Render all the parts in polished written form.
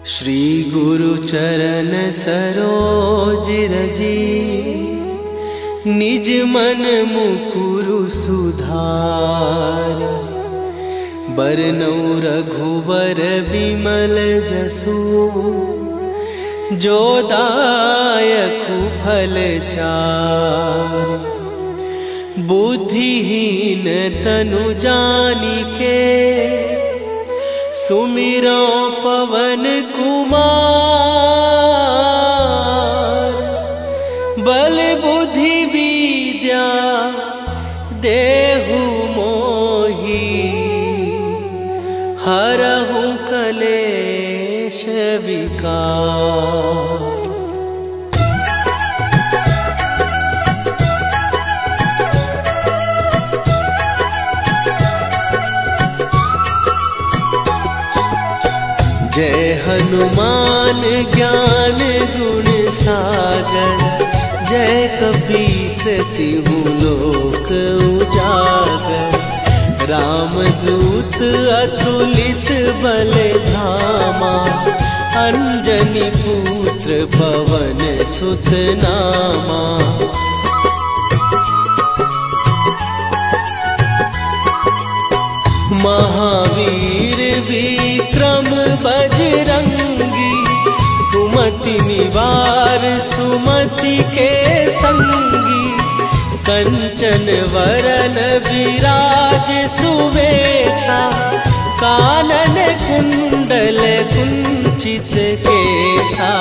श्री गुरु चरण सरोज रजी, निज मन मुकुरु सुधार। बरनौ रघुबर बिमल जसु, जो दायकु फल चार। बुद्धिहीन तनु जानिके, सुमिरो पवन कुमार। बल बुद्धि विद्या देहु मोहि, हरहु कलेश विकार। जय हनुमान ज्ञान गुण सागर, जय कपीस तिहु लोक उजागर। रामदूत अतुलित बल धामा, अंजनी पुत्र पवन सुत नामा। महावीर विक्रम बजरंगी, कुमति निवार सुमति के संगी। कंचन वरन विराज सुवेशा, कानन कुंडल कुंचित केसा।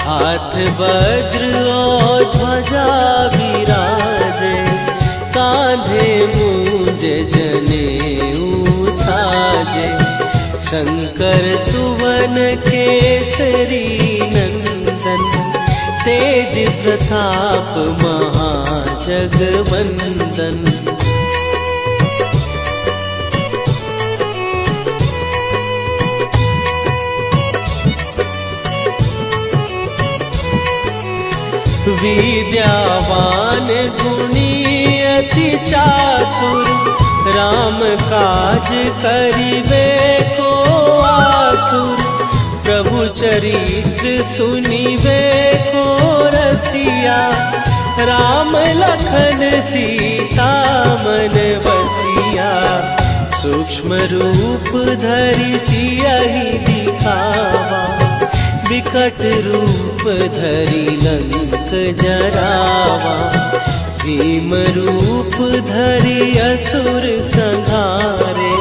हाथ वज्र और ध्वजा विराजे, कांधे मूंज जनेऊ साजे। शंकर सुवन केसरी नंदन, तेज प्रताप महाजगवंदन। विद्यावान गुणी अति चातुर, राम काज करिबे को आतुर। प्रभु चरित्र सुनिबे को रसिया, राम लखन सीता मन बसिया। सूक्ष्म रूप धरि सियहि दिखावा, विकट रूप धरि लंक जरावा। भीम रूप धरि असुर संहारे,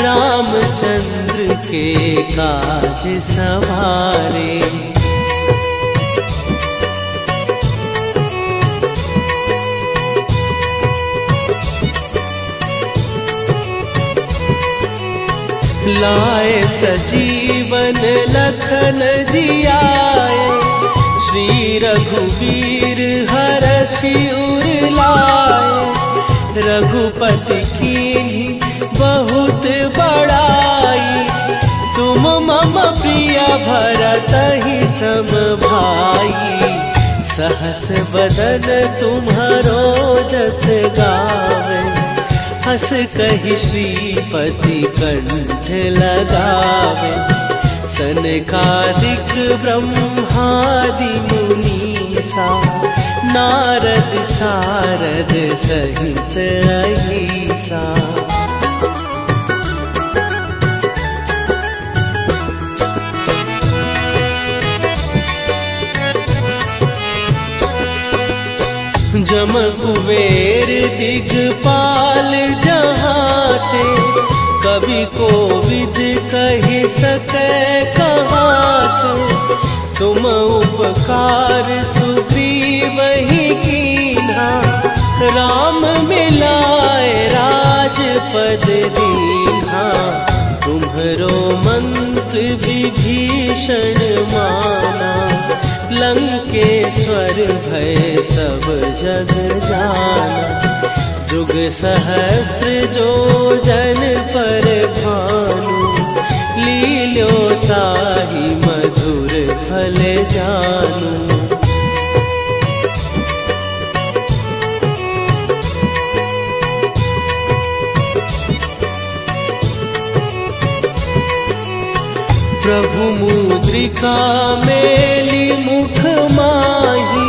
रामचंद्र के काज सवारे। लाए सजीवन लखन जियाए, श्री रघुवीर हरषि उर लाए। रघुपति कीन्ही बहुत बड़ाई, तुम मम प्रिय भरतहि सम भाई। सहस बदन तुम्हरो जस गावे, हस कहि श्रीपति कंठ लगावे। सनकादिक ब्रह्मादि मुनीसा, नारद सारद सहित अहिसा। जम कुबेर दिगपाल जहाते, कवि कोविद कहि सकै कहाते। तुम उपकार सुग्रीवहि कीन्हा, राम मिलाए राजपद दीन्हा। तुम्हरो मंत्र विभीषण माना, लंकेश्वर भय सब जग जाना। जुग सहस्त्र जो जन पर भानु, लील्यो ताहि मधुर फल जानू। प्रभु मुद्रिका मेली मुख माही,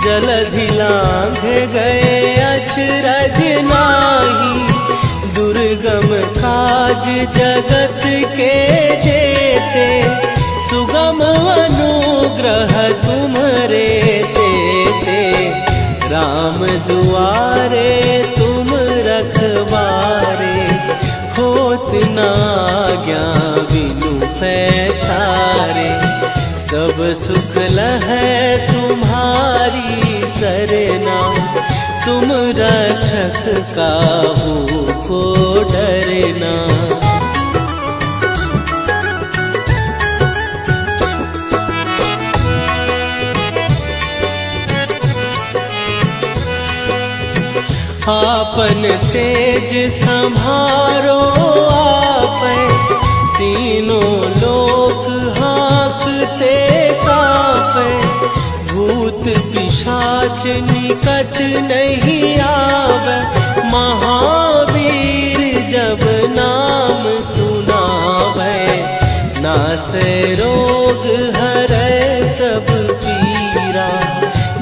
जलधि लांघे गए अचरज नाही। दुर्गम काज जगत के जेते, सुगम अनुग्रह तुम्हारे देते। राम दुआरे तुम रखवारे, होत न आज्ञा बिनु पैसारे। सब सुख लहै तुम्हारी सरना, तुम रक्षक काहू को डरना। आपन तेज संभारो आपै, तीनों लोक हाँकते कापै। भूत पिशाच निकट नहीं आवे, महावीर जब नाम सुनावे। नासै रोग हरै सब पीरा,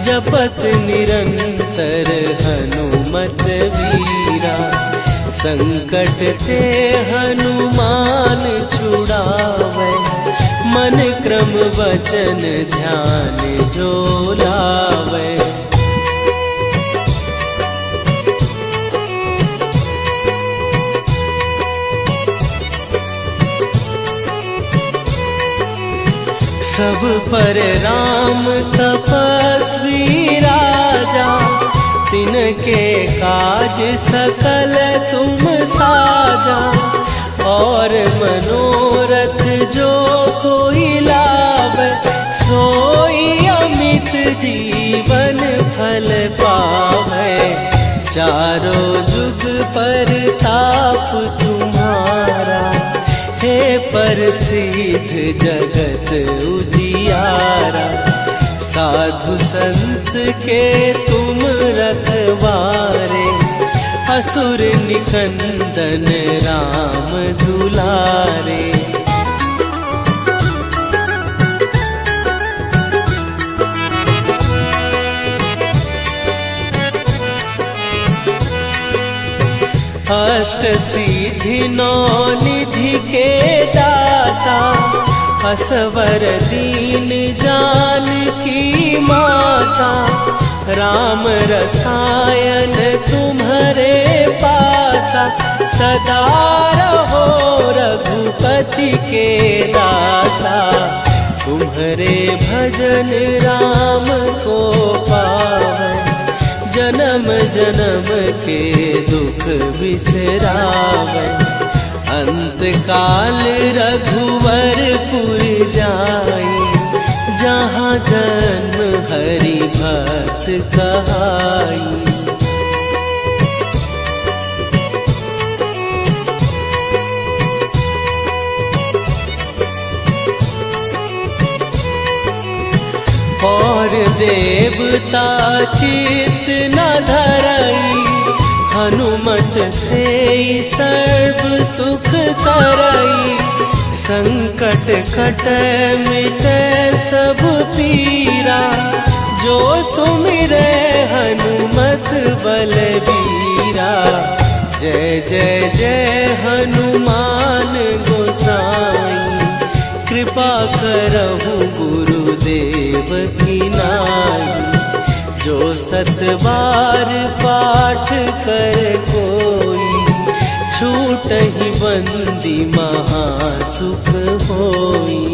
जपत निरंतर हनुमत वीरा। संकट ते हनुमान छुड़ावे, मन क्रम वचन ध्यान जो लावे। सब पर राम तपस्वी राजा, तिनके काज सकल तुम साजा। और मनोरथ जो कोई लावे, सोई अमित जीवन फल पावे। चारों जुग पर ताप तुम्हारा, हे प्रसिद्ध जगत उजियारा। साधु संत के तुम रखवारे, असुर निकंदन राम दुलारे। अष्ट सिद्धि नौ निधि के दाता, असवर दीन जानकी माता। राम रसायन तुम्हारे पासा, सदा रहो रघुपति के दासा। तुम्हारे भजन राम को पावे, जन्म जन्म के दुख बिसरावे। अंत काल रघुवरपुर जाई, जहाँ जन्म हरि भक्त कहाई। और देवता चित न धरई, हनुमत से सर्व सुख करई। संकट कटै मिटै सब पीरा, जो सुमिरै हनुमत बलबीरा। जय जय जय हनुमान गोसाई, कृपा करहु गुरुदेव की नाई। जो 7 बार पाठ कर कोई, छूटहि बंदी महासुख होई।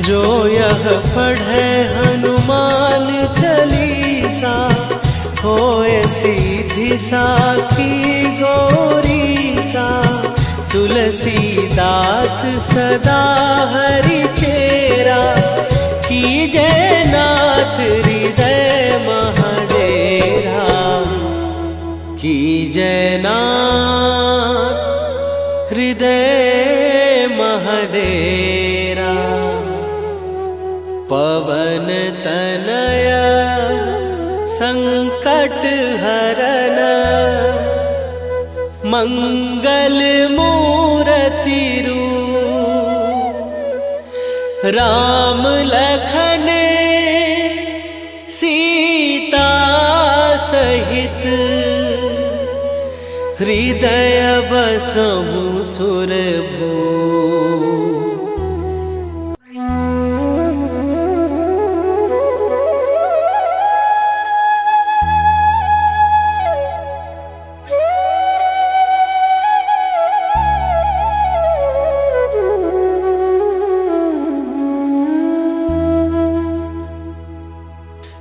जो यह पढ़े हनुमान चालीसा, होए सीधी साखी गौरीसा। तुलसीदास सदा हरि चेरा, कीजय नाथ हृदय महडेरा। कीजय नाथ हृदय महडेरा। पवन तनय संकट हरन मंगल मूर्ति रूप राम लखन सीता सहित हृदय बसहु सुरभू।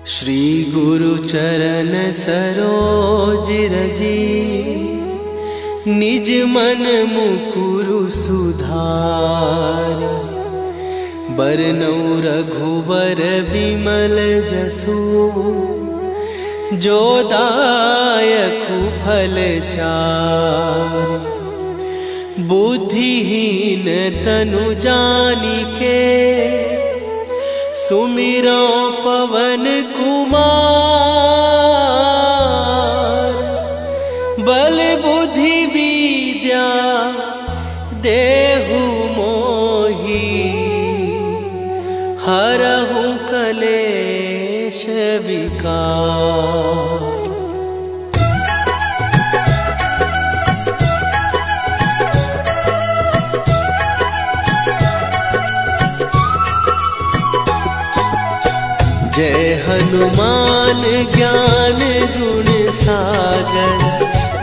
श्री गुरु चरण सरोज रजी निज मन मुकुरु सुधार। बरनौ रघुबर बिमल जसु जो दायकु फल चार। बुद्धिहीन तनु जानिके सुमिरो पवन कुमार। बल बुद्धि विद्या देहु मोहि हरहु कलेश विकार। जय हनुमान ज्ञान गुण सागर।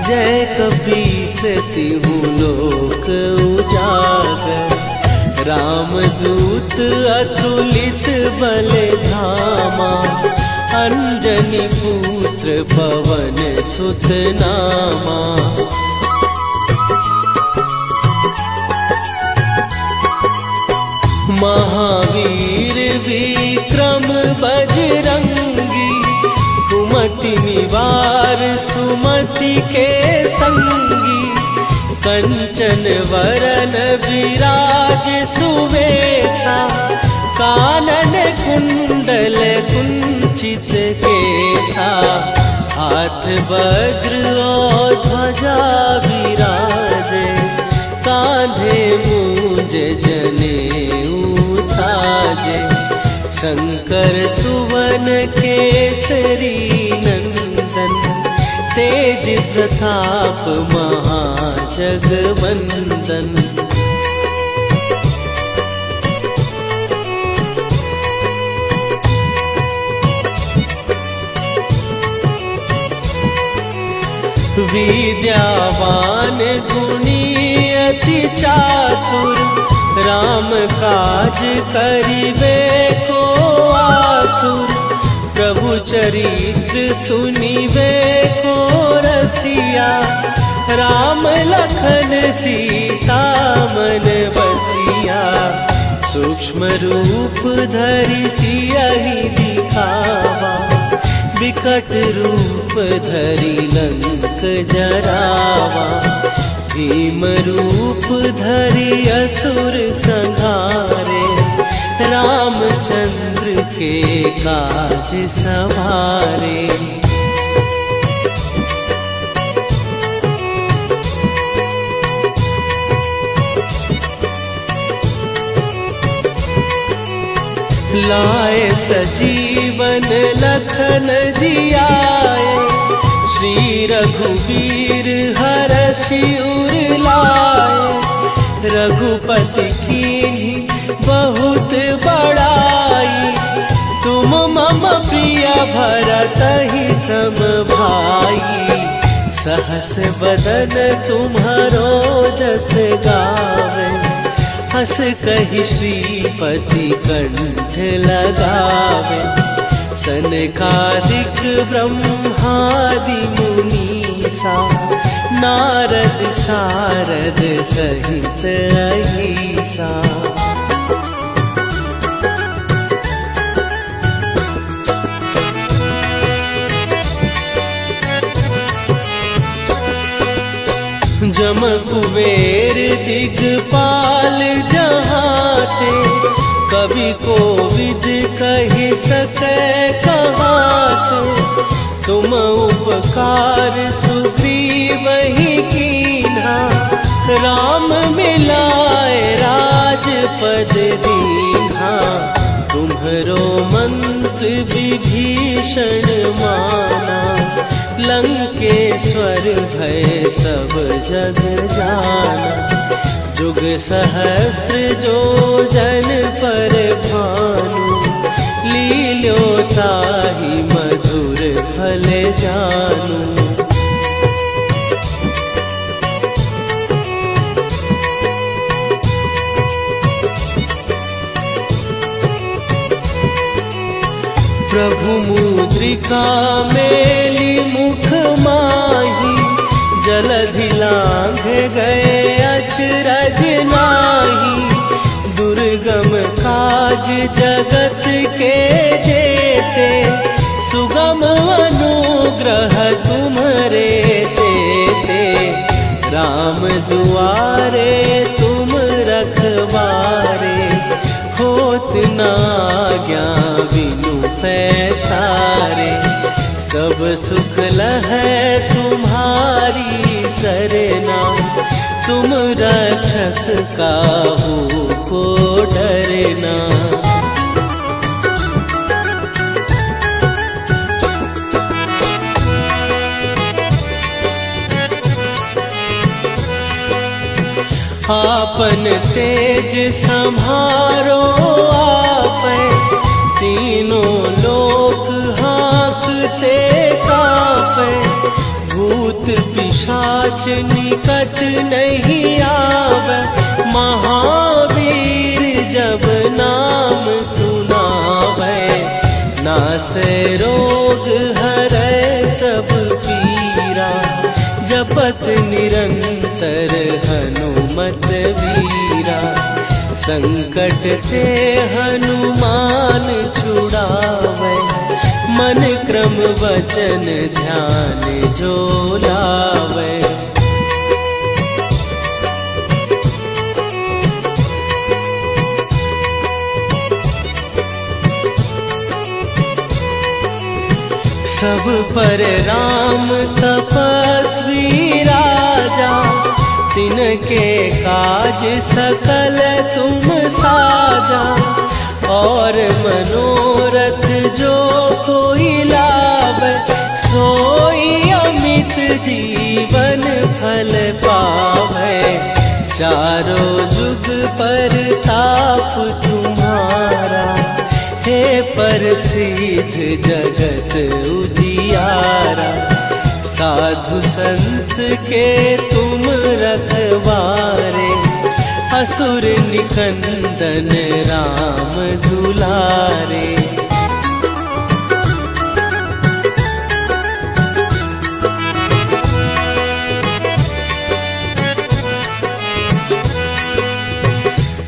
जय कपीस तिहु लोक उजागर। रामदूत अतुलित बल धामा। अंजनी पुत्र पवन सुत नामा। महावीर विक्रम बजरंगी। कुमति निवार सुमति के संगी। कंचन वरन विराज सुवेशा। कानन कुंडल कुंचित केसा। हाथ वज्र और ध्वजा विराजे। कांधे मूंज जनेऊ साजे। शंकर सुवन केसरी नंदन। तेज प्रताप महाजगवंदन। विद्यावान गुणी अति चातुर। राम काज करिबे को आतुर। प्रभु चरित्र सुनिबे को रसिया। राम लखन सीता मन बसिया। सूक्ष्म रूप धरि सियहि दिखावा। विकट रूप धरि लंक जरावा। भीम रूप धरि असुर संहारे। रामचंद्र के काज सवारे। लाए सजीवन लखन जियाए। श्री रघुवीर हरषि उर लाए। रघुपति कीन्ही बहुत बड़ाई। तुम मम प्रिय भरतहि सम भाई। सहस बदन तुम्हारो जस गावे। हस कहि श्रीपति कंठ लगावे। सनकादिक ब्रह्मादि मुनीसा। नारद सारद सहित अहिसा। जम कुबेर दिगपाल जहाँ बाटे, कवि को विद कही सके कहाते। तुम उपकार सुग्रीव ही कीन्हा, राम मिलाए राजपद दीन्हा। तुम्हरो मंत्र विभीषण माना, लंकेश्वर भय सब जग जाना। जुग सहस्त्र जो जन पर भानु, लील्यो ताहि मधुर फल जानू। प्रभु मुद्रिका मेली मुख माही, जलधि लांघ गए अचरज नाही। दुर्गम काज जगत के जेते, सुगम अनुग्रह तुम्हरे तेते। राम दुआरे तुम रखवारे, होत न आज्ञा बिनु पैसारे। सब सुख लहै तुम्हारी सरना, तुम रक्षक काहू को डरना। आपन तेज संभारो आपै, तीनों लोक हाँकते कापै। भूत पिशाच निकट नहीं आवे, महावीर जब नाम सुनावे। नासै रोग हरै सब पीरा, जपत निरंतर हनुमत वीरा। संकट ते हनुमान छुड़ावे, मन क्रम वचन ध्यान जो लावे। सब पर राम तपस्वी राजा, तिनके काज सकल तुम साजा। और मनोरथ जो कोई लावे, सोई अमित जीवन फल पावे। चारों जुग पर ताप तुम्हारा, हे प्रसिद्ध जगत उजियारा। साधु संत के तुम रखवारे, असुर निकंदन राम दुलारे।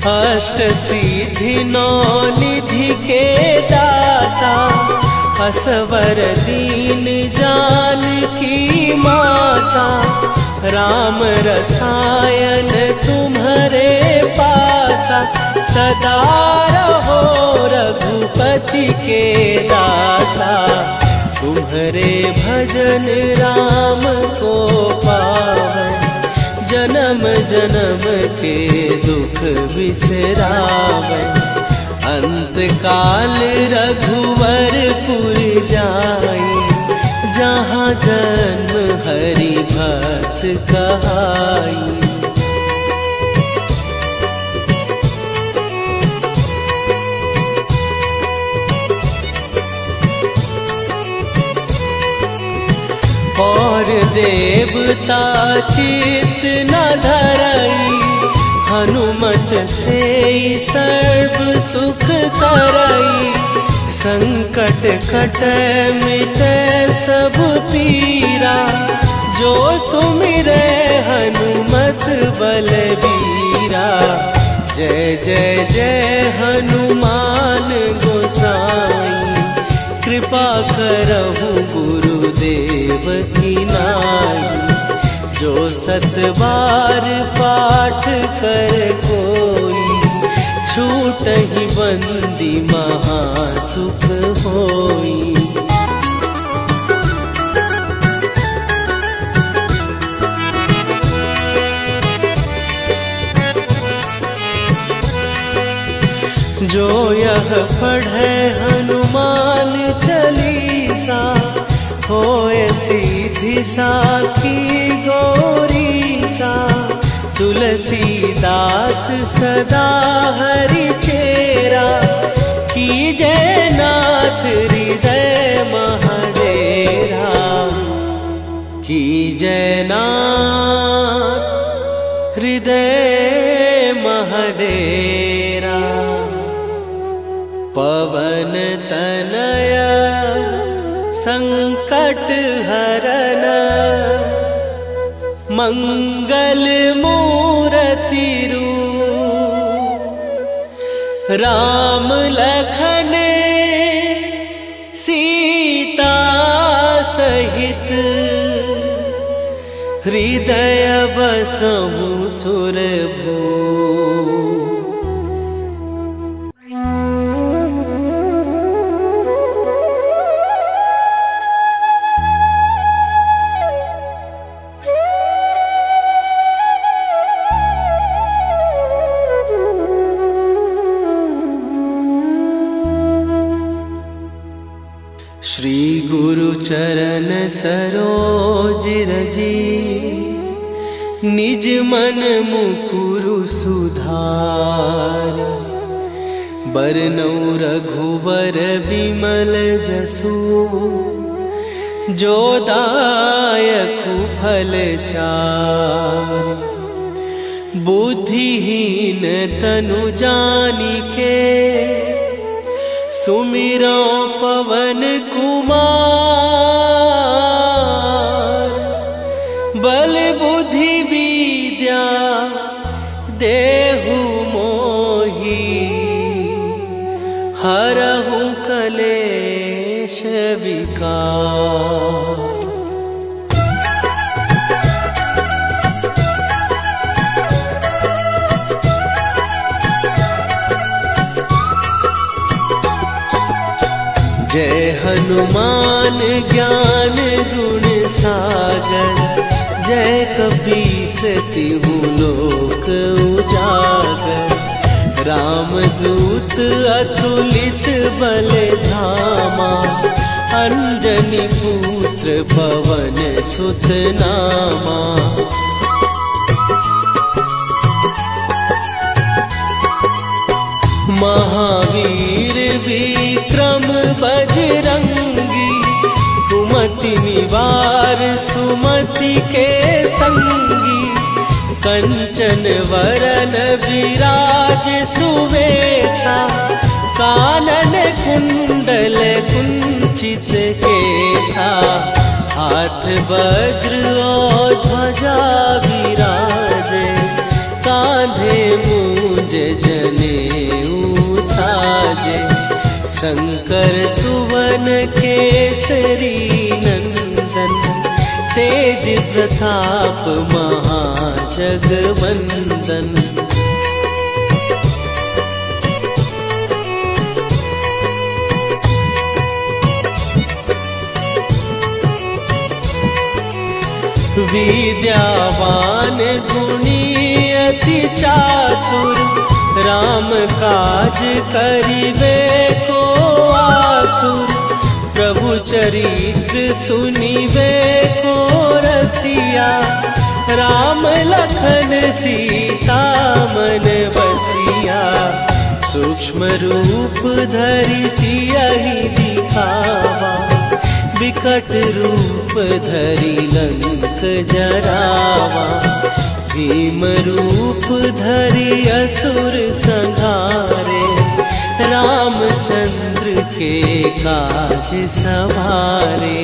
अष्ट सिद्धि नौ निधि के दाता, असवर दीन जानकी माता। राम रसायन तुम्हारे पासा, सदा रहो रघुपति के दासा। तुम्हारे भजन राम को पावै, जन्म जन्म के दुख बिसरावै। अंत काल रघुवरपुर जाई, जहाँ जन्म हरि भक्त कहाई। और देवता चित न धरई, हनुमत से सर्व सुख करई। संकट कटै मिटै सब पीरा, जो सुमिरै हनुमत बलबीरा। जय जय जय हनुमान गोसाई, कृपा करहु गुरुदेव की नाई। जो 7 बार पाठ कर कोई, छूटहि बंदी महासुख होई। जो यह पढ़े हनुमान चालीसा, होए सीधी साखी गौरी सा। तुलसीदास सदा हरि चेरा, कीजय नाथ हृदय महडेरा। कीजय नाथ हृदय महडेरा। पवन तनय संकट हरन, मंगल मूरति रूप। राम लखन सीता सहित, हृदय बसहु सुरभूप। श्री गुरु चरण सरोज रजी, निज मन मुकुरु सुधार। बरनौ रघुबर बिमल जसु, जो दायकु फल चार। बुद्धिहीन तनु जानिके, सुमिरो पवन कुमार। बल बुद्धि विद्या देहु मोहि, हरहु कलेश विकार। जय हनुमान ज्ञान गुण सागर, जय कपीस तिहु लोक उजागर। रामदूत अतुलित बल धामा, अंजनी पुत्र पवन सुत नामा। महावीर विक्रम बजरंगी, कुमति निवार सुमति के संगी। कंचन वरन विराज सुवेशा, कानन कुंडल कुंचित केसा। हाथ वज्र और ध्वजा विराजे, कांधे मूंज जनेऊ साजे। शंकर सुवन केसरी नंदन, तेज प्रताप महाजगवंदन। विद्यावान गुणी अति चातुर, राम काज करिबे को आतुर। प्रभु चरित्र सुनिबे को रसिया, राम लखन सीता मन बसिया। सूक्ष्म रूप धरि सियहि दिखावा, विकट रूप धरि लंक जरावा। भीम रूप धरि असुर संहारे, रामचंद्र के काज सवारे।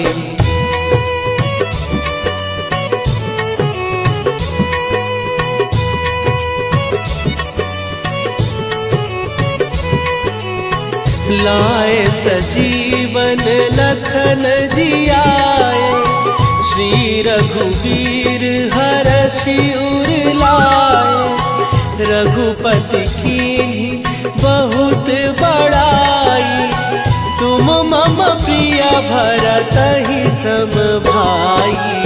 लाए सजीवन लखन जियाए, श्री रघुवीर हरषि उर लाए। रघुपति कीन्ही बहुत बड़ाई। तुम मम प्रिय भरत ही सम भाई।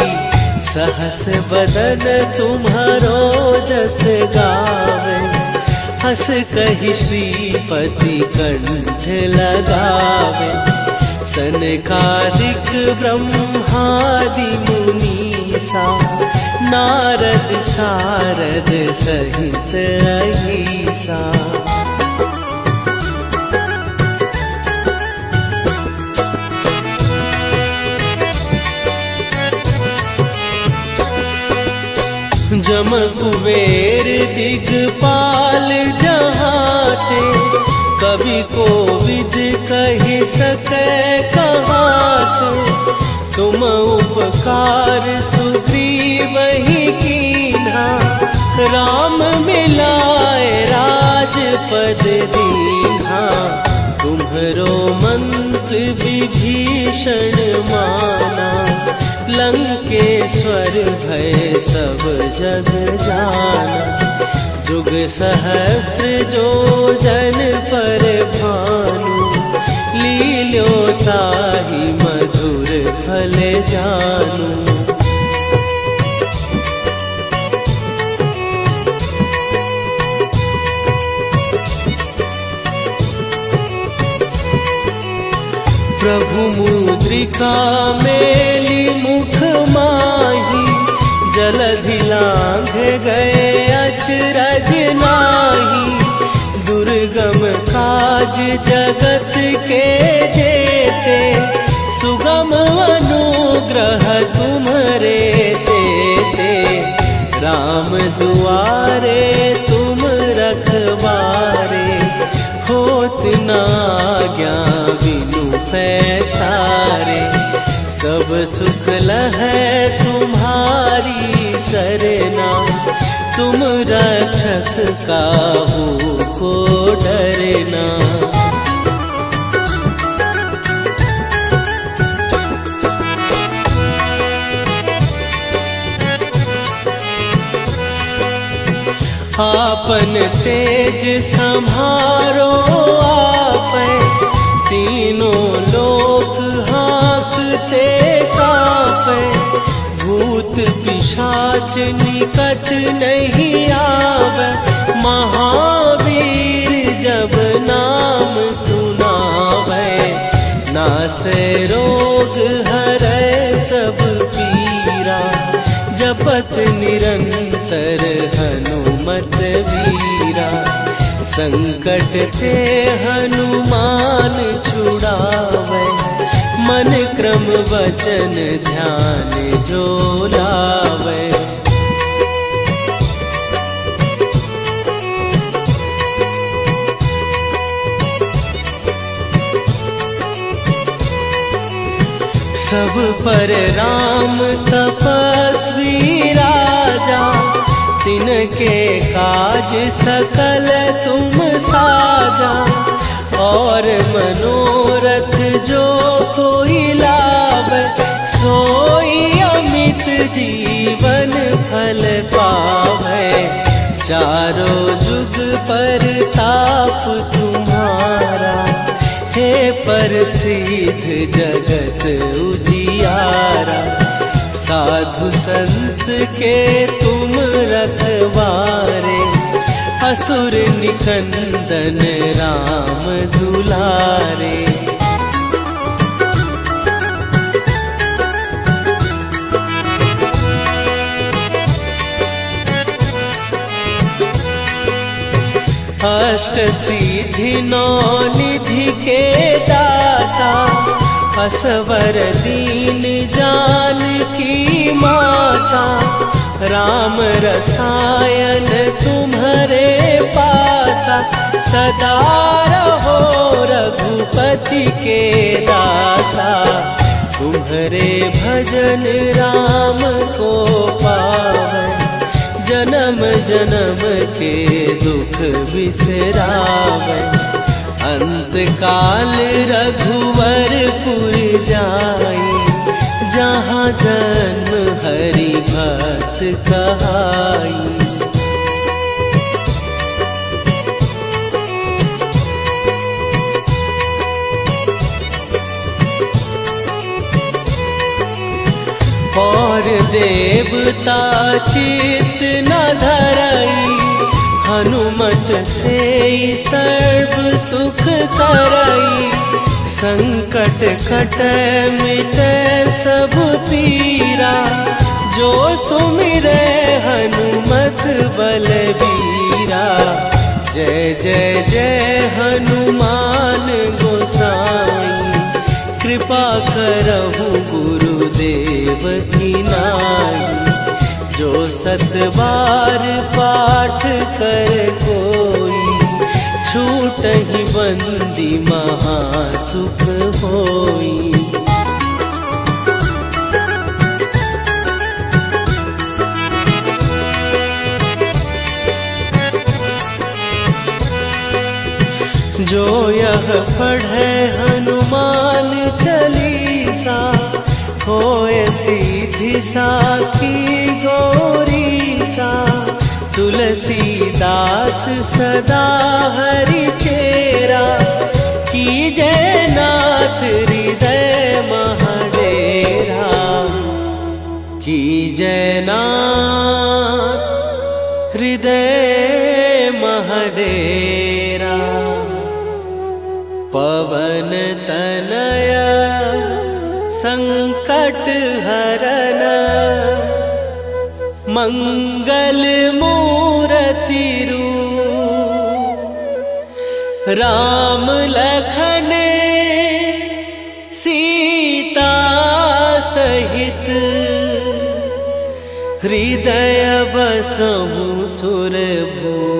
सहस बदन तुम्हारो जस गावे। हस कहि श्रीपति कंठ लगावे। सनकादिक ब्रह्मादि मुनीसा। नारद सारद सहित अहिसा। जम कुबेर दिगपाल जहाते। कवि कोविद कहि सकै कहाते। तुम उपकार सुग्रीव ही कीन्हा। राम मिलाए राजपद दीन्हा। तुम्हरो मंत्र विभीषण माना। लंकेश्वर भय सब जग जाना। जुग सहस्त्र जो जन पर भानु। लील्यो ताहि मधुर फल जानू। प्रभु मुद्रिका मेली मुख माही। जलधि लांघ गए अचरज नाही। दुर्गम काज जगत के जेते। सुगम अनुग्रह तुम्हरे तेते। राम दुआरे तुम रखवारे। होत न आज्ञा बिनु पैसारे। सब सुख लहै तुम्हारी सरना। तुम रक्षक काहू को डरना। आपन तेज सम्हारो आपै। तीनों लोक हाँकते कांपै। भूत पिशाच निकट नहीं आवे। महावीर जब नाम सुनावे। नासै रोग हरै सब पीरा। जपत निरंतर हनुमत वीरा। संकट ते हनुमान छुड़ावे। मन क्रम वचन ध्यान जो लावे। सब पर राम तपस्वी राजा। तिनके काज सकल तुम साजा। और मनोरथ जो कोई लावे। सोई अमित जीवन फल पावे। चारों जुग पर ताप तुम्हारा। हे प्रसिद्ध जगत उजियारा। साधु संत के तुम रखवारे। असुर निकंदन राम दुलारे। अष्ट सिद्धि नौ निधि के दाता। असवर दीन जानकी माता। राम रसायन तुम्हारे पासा। सदा रहो रघुपति के दासा। तुम्हारे भजन राम को पावे। जन्म जन्म के दुख बिसरावे। अंत काल रघुवरपुर जाई। जहाँ जन्म हरि भक्त कहाई। और देवता चित न धरई, हनुमत से सर्व सुख करई। संकट कटे मिटे सब पीरा, जो सुमिरे हनुमत बलबीरा। जय जय जय हनुमान गोसाई, कृपा करहु गुरुदेव की नाई। जो 7 बार पाठ कर कोई, छूटहि बंदी महासुख होई। जो यह पढ़े हनुमान चालीसा, होए सीधी साखी गौरीसा। तुलसीदास सदा हरि चेरा, कीजय नाथ हृदय महडेरा। कीजय नाथ हृदय महडेरा। पवन तनय संकट हरन, मंगल मूरति रूप। राम लखन सीता सहित, हृदय बसहु सुरभूप।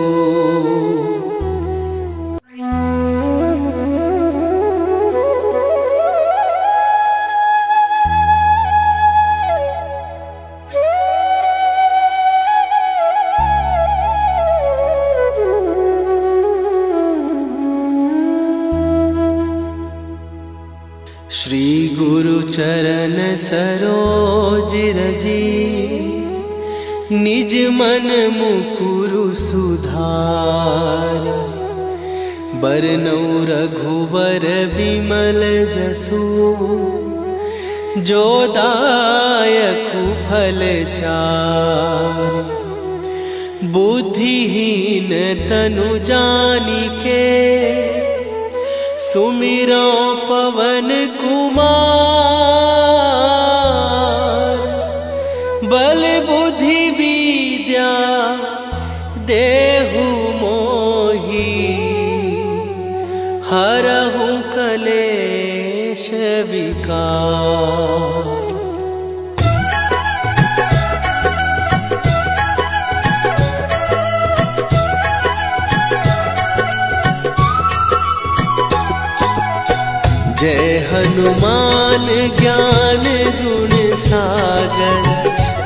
श्री गुरु चरण सरोज रजी, निज मन मुकुरु सुधार। बरनौ रघुबर बिमल जसु, जो दायकु फल चार। बुद्धिहीन तनु जानिके, सुमिरो पवन कुमार। बल बुद्धि विद्या देहु मोहि, हरहु कलेश विकार। जय हनुमान ज्ञान गुण सागर,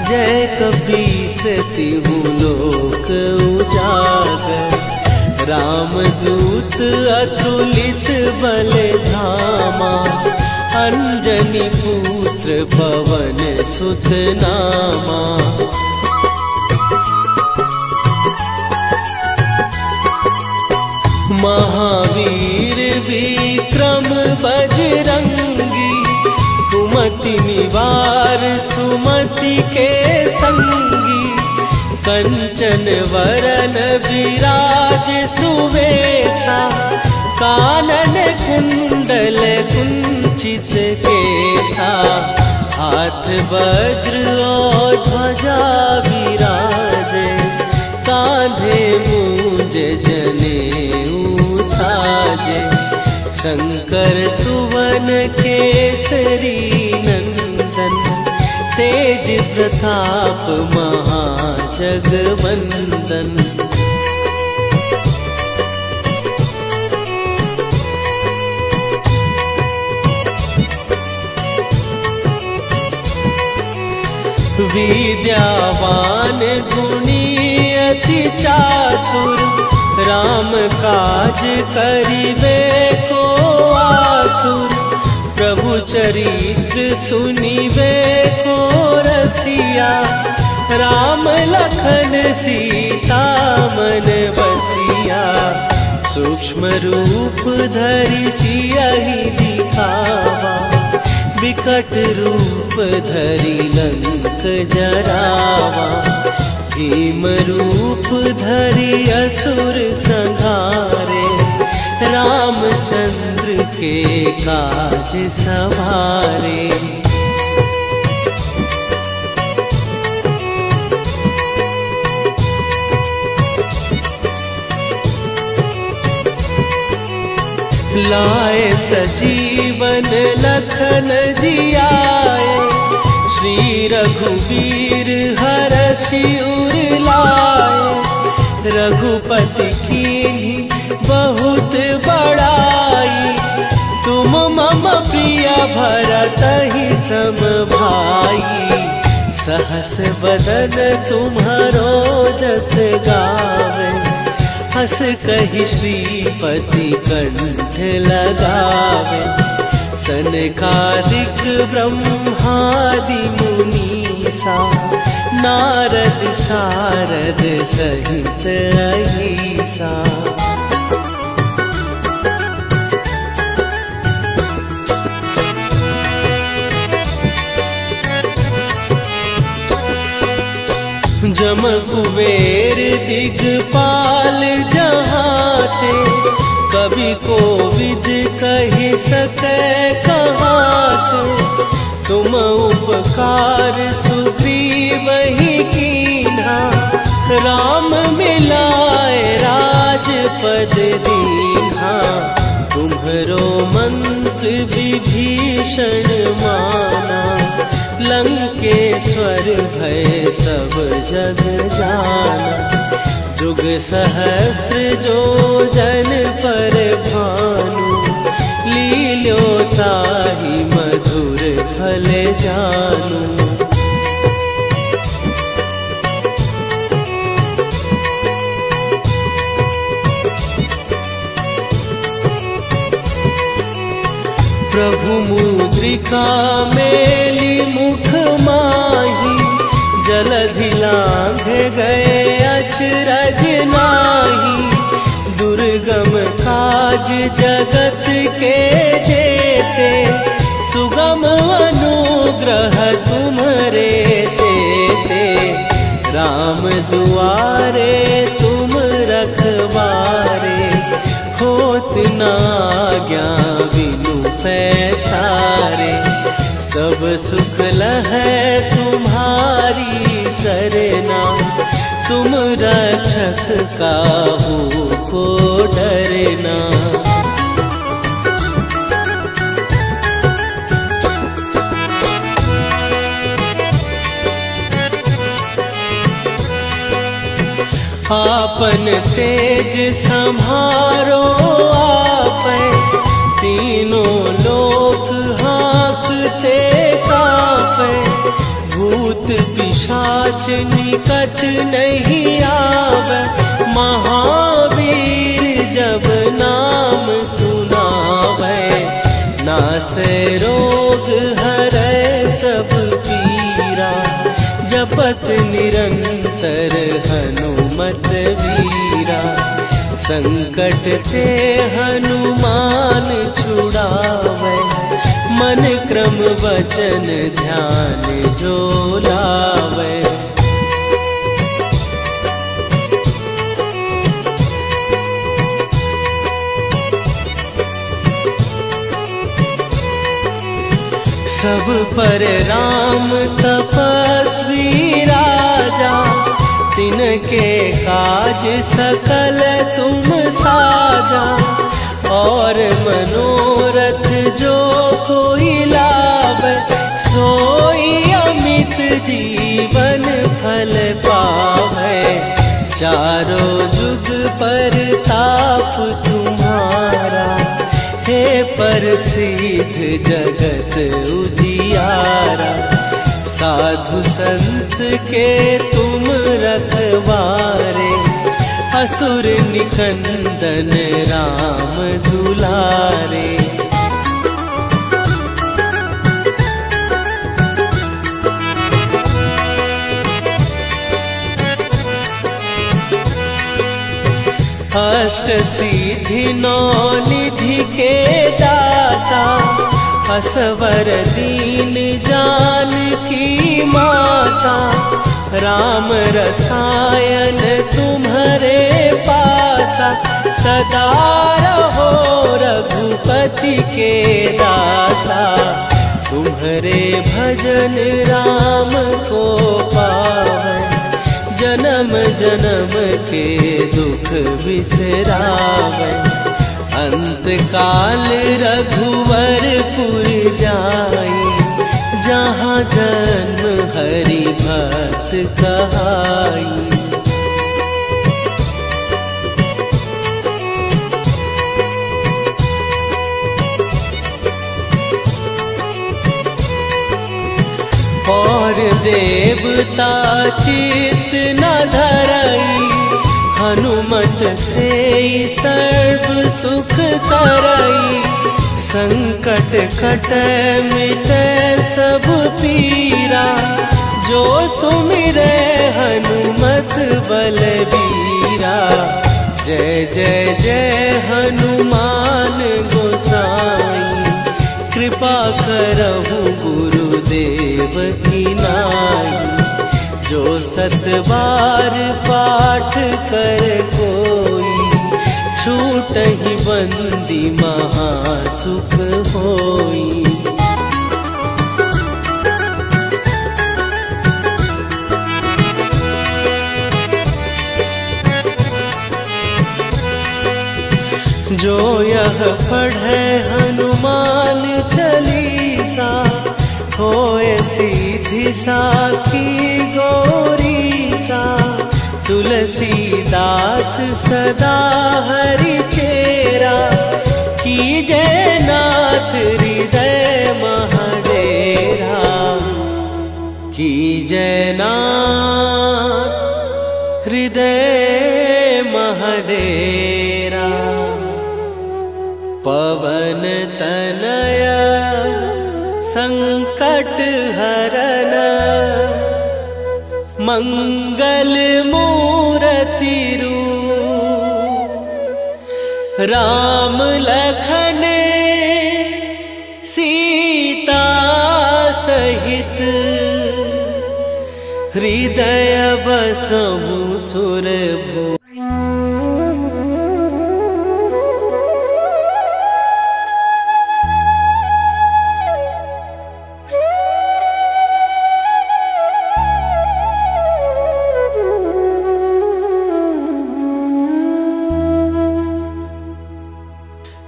जय कपीस तिहु लोक उजागर। रामदूत अतुलित बल धामा, अंजनी पुत्र पवन सुत नामा। महावीर विक्रम बजरंगी, कुमति निवार सुमति के संगी। कंचन वरन विराज सुवेशा, कानन कुंडल कुंचित केसा। हाथ वज्र और ध्वजा विराजे, कांधे मूंज जनेऊ साजे। शंकर सुवन केसरी नंदन, तेज प्रताप महाजगवंदन। विद्यावान गुणी अति चातुर, राम काज करिबे को आतुर। प्रभु चरित्र सुनिबे को रसिया, राम लखन सीता मन बसिया। सूक्ष्म रूप धरि सियहि दिखावा, विकट रूप धरि लंक जरावा, भीम रूप धरि असुर संहारे, रामचंद्र के काज सवारे। लाए सजीवन लखन जियाए, श्री रघुवीर हरषि उर लाए। रघुपति कीन्ही बहुत बड़ाई, तुम मम प्रिय भरतहि सम भाई। सहस बदन तुम्हारो जस गावे, हस कहि श्रीपति कंठ लगावे। सनकादिक ब्रह्मादि मुनीसा, नारद सारद सहित अहिसा। जम कुबेर दिगपाल जहाते, कवि कोविद कहि सकै कहाते। तुम उपकार सुग्रीवहि कीन्हा, राम मिलाए राजपद दीन्हा। तुम्हरो मंत्र विभीषण माना, लंकेश्वर भय सब जग जाना। जुग सहस्त्र जो जन पर भानु, लील्यो ताहि मधुर फल जानू। प्रभु मुद्रिका मेली मुख माही, जलधि लांघ गए अचरज नाही। दुर्गम काज जगत के जेते, सुगम अनुग्रह तुम्हरे तेते। राम दुआरे तुम रखवारे, होत न आज्ञा बिनु पैसारे। सब सुख लहै तुम्हारी सरना, तुम रक्षक काहू को डरना। आपन तेज सम्हारो आपै, तीनों लोक हाँकते कांपै। भूत पिशाच निकट नहीं आवे, महावीर जब नाम सुनावे। नासै रोग हरै सब पीरा, जपत निरंतर हनुमत वीरा। संकट ते हनुमान छुड़ावे, मन क्रम वचन ध्यान जो लावे। सब पर राम तपस्वी राजा, तिनके काज सकल तुम साजा। और मनोरथ जो कोई लावे, सोई अमित जीवन फल पावे। चारों जुग पर ताप तुम्हारा, हे प्रसिद्ध जगत उजियारा। साधु संत के तुम रखवारे, असुर निकंदन राम दुलारे। अष्ट सिद्धि नौ निधि के दाता, असवर दीन जानकी माता, राम रसायन तुम्हारे पासा। सदा रहो रघुपति के दासा, तुम्हारे भजन राम को पावै। जन्म जन्म के दुख बिसरावै, अंत काल रघुवरपुर जाई। जहाँ जन्म हरि भक्त कहाई। और देवता चित न धरई, हनुमत से सर्व सुख करई। संकट कटै मिटै सब पीरा, जो सुमिरै हनुमत बलबीरा। जय जय जय हनुमान गोसाई, कृपा करहु गुरुदेव की नाई। जो सत बार पाठ कर कोई, छूटहि बंदी महासुख होई। जो यह पढ़े हनुमान चालीसा, होए सीधी साखी गौरीसा। तुलसीदास सदा हरि चेरा, कीजै नाथ हृदय महडेरा। कीजै नाथ हृदय महडेरा। पवन तनय संकट हरन, मंगल मूरति रूप। राम लखन सीता सहित, हृदय बसहु सुरभूप।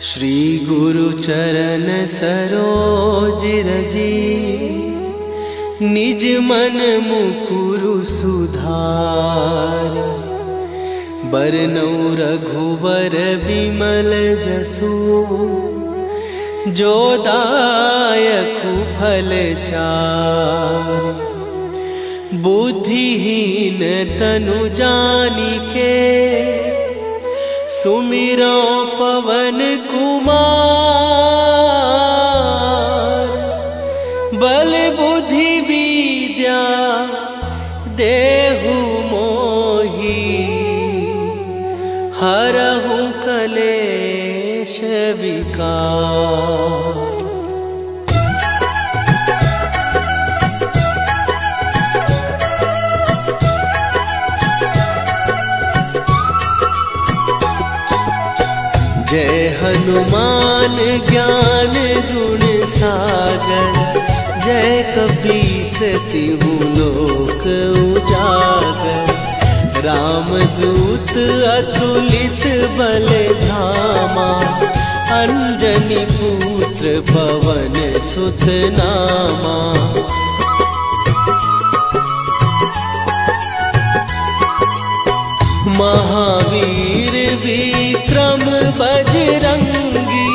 श्री गुरु चरण सरोज रजी, निज मन मुकुरु सुधार। बरनौ रघुबर बिमल जसु, जो दायकु फल चार। बुद्धिहीन तनु जानिके, सुमिरो पवन कुमार। बल बुद्धि विद्या देहु मोहि, हरहु कलेश विकार। जय हनुमान ज्ञान गुण सागर, जय कपीस तिहु लोक उजागर। रामदूत अतुलित बल धामा, अंजनी पुत्र पवन सुत नामा। महावीर विक्रम बजरंगी,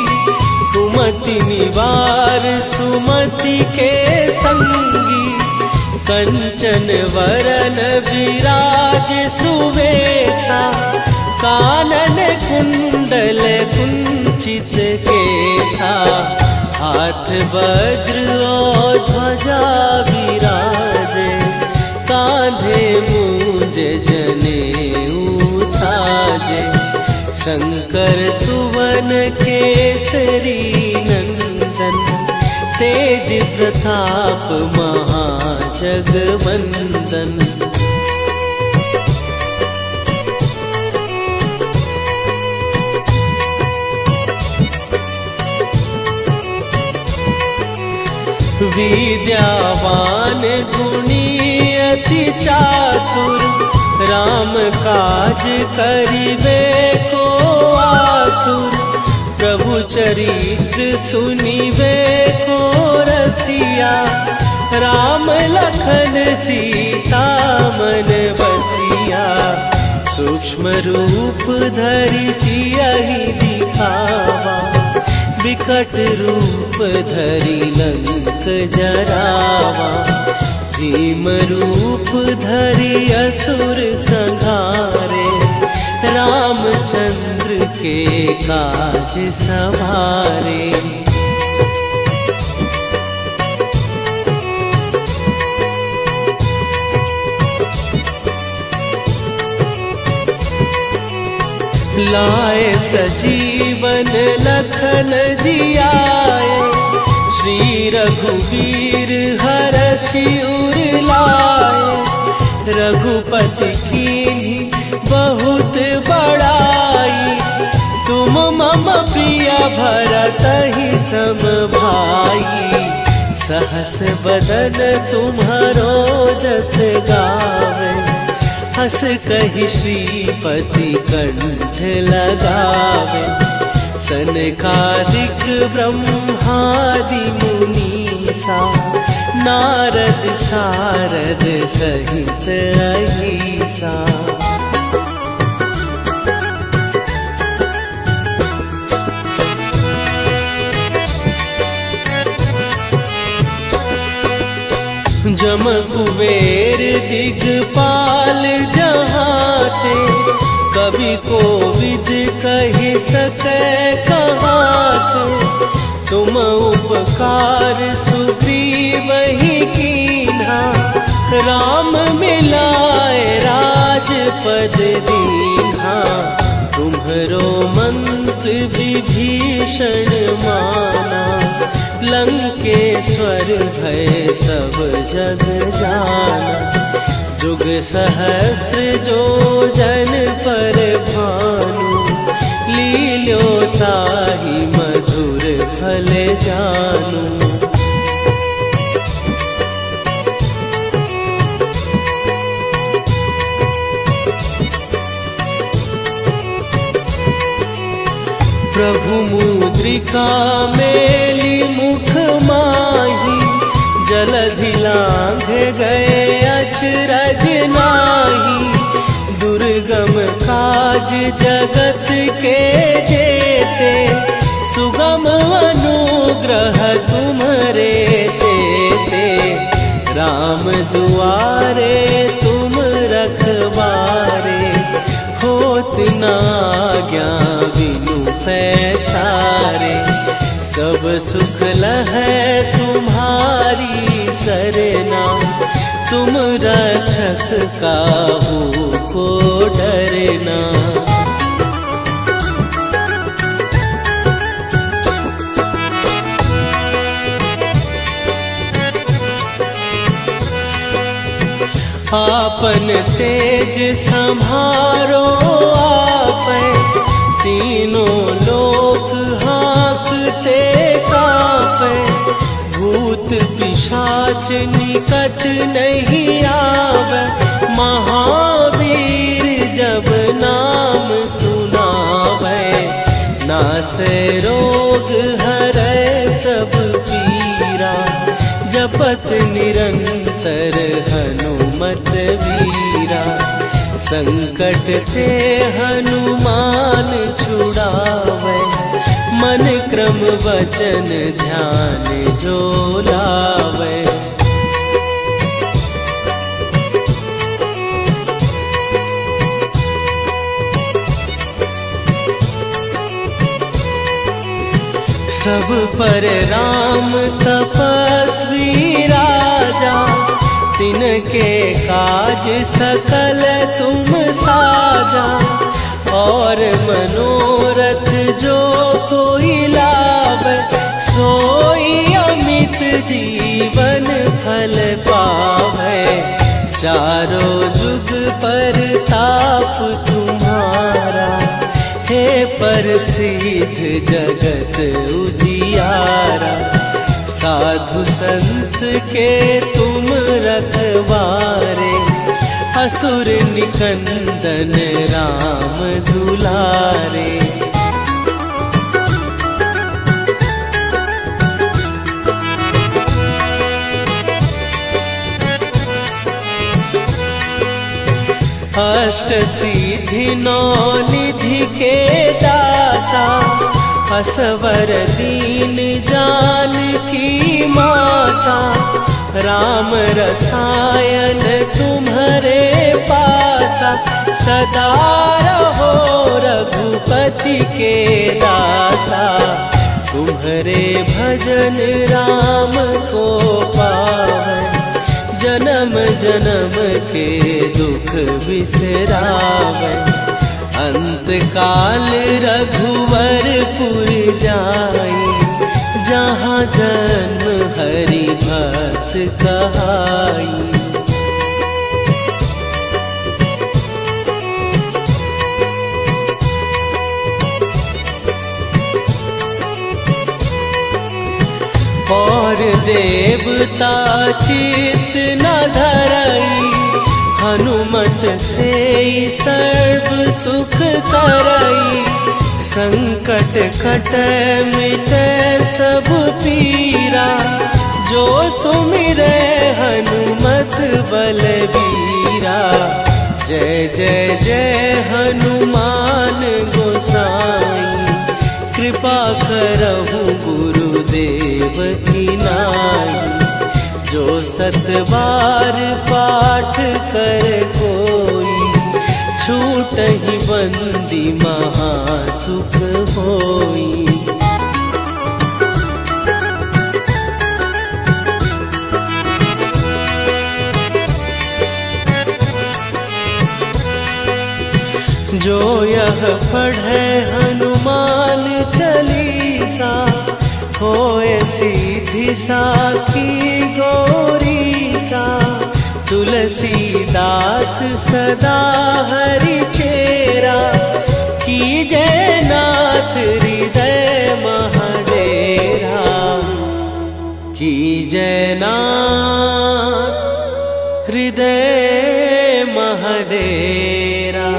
कुमति निवार सुमति के संगी। कंचन वरन विराज सुवेशा, कानन कुंडल कुंचित केसा। हाथ वज्र और ध्वजा विराजे, कांधे मूंज जनेऊ साजे। शंकर सुवन केसरी नंदन, तेज प्रताप महाजगवंदन। विद्यावान गुणी अति चातुर, राम काज करिबे को आतुर। प्रभु चरित्र सुनिबे को रसिया, राम लखन सीता मन बसिया। सूक्ष्म रूप धरि सियहि दिखावा, विकट रूप धरि लंक जरावा। भीम रूप धरि असुर संहारे, रामचंद्र के काज सवारे। लाए सजीवन लखन जियाए, श्री रघुवीर हरषि उर लाए। रघुपति कीन्ही बहुत बड़ाई, तुम मम प्रिय भरतहि सम भाई। सहस बदन तुम्हारो जस गावे, हस कहि श्रीपति कंठ लगावे। सनकादिक ब्रह्मादि मुनीसा, नारद सारद सहित अहिसा। जम कुबेर दिगपाल जहाते, कवि कोविद कहि सकै कहाते। तुम उपकार सुग्रीवहि कीन्हा, राम मिलाए राजपद दीन्हा। तुम्हरो मंत्र विभीषण माना, लंकेश्वर भय सब जग जाना। जुग सहस्त्र जो जन पर भानु, लील्यो ताहि मधुर फल जानू। प्रभु मुद्रिका मेली मुख माही, जलधि लांघ गए अचरज नाही। दुर्गम काज जगत के जेते, सुगम अनुग्रह तुम्हरे तेते। राम दुआरे तुम रखवारे, होत न आज्ञा बिनु पैसारे। सब सुख लहै तुम्हारी सरना, तुम रक्षक काहू को डरना। आपन तेज संभारो आपै, तीनों लोक हाँकते कांपै। भूत पिशाच निकट नहीं आवे, महावीर जब नाम सुनावे। नासै रोग हरै सब पीरा, जपत निरंतर हनुमत वीरा। संकट ते हनुमान छुड़ावे, मन क्रम वचन ध्यान जो लावे। सब पर राम तपस्वी राजा, तिनके काज सकल तुम साजा। और मनोरथ जो कोई लावे, सोई अमित जीवन फल पावे। चारों जुग पर ताप तुम्हारा, हे प्रसिद्ध जगत उजियारा। साधु संत के तुम रखवारे, असुर निकंदन राम दुलारे। अष्ट सिद्धि नौ निधि के दाता, असवर दीन जानकी माता। राम रसायन तुम्हारे पासा, सदा रहो रघुपति के दासा। तुम्हारे भजन राम को पावन, जन्म जन्म के दुख बिसरावे। अंत काल रघुवरपुर जाई, जहाँ जन्म हरि भक्त कहाई। और देवता चित न धरई, हनुमत से सर्व सुख करई। संकट कट मिटे सब पीरा, जो सुमिरे हनुमत बलबीरा। जय जय जय हनुमान गोसाई, कृपा करहु गुरुदेव की नाई। जो सत बार पाठ कर कोई, छूटहि बंदी महासुख होई। जो यह पढ़े हनुमान चालीसा, होए सीधी साखी गौरीसा। तुलसीदास सदा हरि चेरा, कीजय नाथ हृदय महडेरा। कीजय नाथ हृदय महडेरा।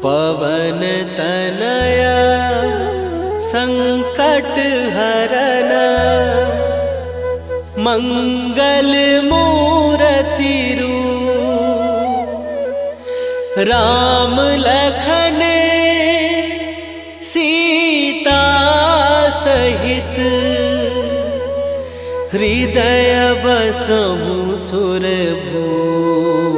पवन तनया संकट हरन, मंगल मूर्ति रूप। राम लखन सीता सहित, हृदय बसहु सुरभूप।